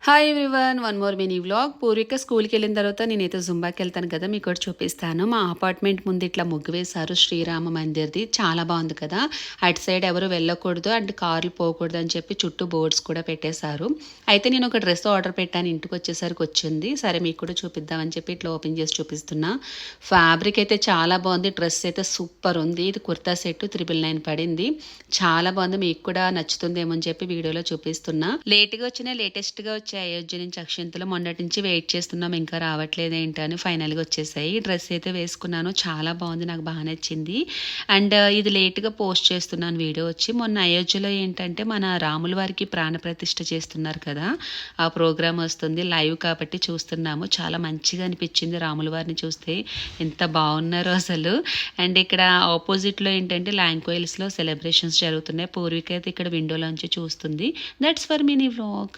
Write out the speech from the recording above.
Hi everyone, one more mini vlog. Poorvika స్కూల్కి వెళ్ళిన తర్వాత నేనైతే జుంబాకి వెళ్తాను కదా, మీకు కూడా చూపిస్తాను. మా అపార్ట్మెంట్ ముందు ఇట్లా ముగ్గు వేశారు, శ్రీరామ మందిర్ది. చాలా బాగుంది కదా. అటు సైడ్ ఎవరు వెళ్ళకూడదు అండ్ కార్లు పోకూడదు అని చెప్పి చుట్టూ బోర్డ్స్ కూడా పెట్టేశారు. అయితే నేను ఒక డ్రెస్ ఆర్డర్ పెట్టాను, ఇంటికి వచ్చేసరికి వచ్చింది. సరే మీకు కూడా చూపిద్దామని చెప్పి ఇట్లా ఓపెన్ చేసి చూపిస్తున్నా. ఫ్యాబ్రిక్ అయితే చాలా బాగుంది, డ్రెస్ అయితే సూపర్ ఉంది. ఇది కుర్తా సెట్ 999 పడింది. చాలా బాగుంది, మీకు కూడా నచ్చుతుందేమో అని చెప్పి వీడియోలో చూపిస్తున్నా. లేట్గా వచ్చిన లేటెస్ట్గా వచ్చాయి అయోధ్య నుంచి అక్షింతలు. మొన్నటి నుంచి వెయిట్ చేస్తున్నాం, ఇంకా రావట్లేదు ఏంటని ఫైనల్గా వచ్చేసాయి. డ్రెస్ అయితే వేసుకున్నాను, చాలా బాగుంది, నాకు బాగా నచ్చింది. అండ్ ఇది లేట్గా పోస్ట్ చేస్తున్నాను వీడియో వచ్చి. మొన్న అయోధ్యలో ఏంటంటే మన రాముల వారికి ప్రాణ ప్రతిష్ఠ చేస్తున్నారు కదా, ఆ ప్రోగ్రామ్ వస్తుంది లైవ్ కాబట్టి చూస్తున్నాము. చాలా మంచిగా అనిపించింది రాముల వారిని చూస్తే, ఎంత బాగున్నారో అసలు. అండ్ ఇక్కడ ఆపోజిట్లో ఏంటంటే ల్యాంక్వైల్స్లో సెలబ్రేషన్స్ జరుగుతున్నాయి. పూర్విక అయితే ఇక్కడ విండోలోంచి చూస్తుంది. That's for mini vlog.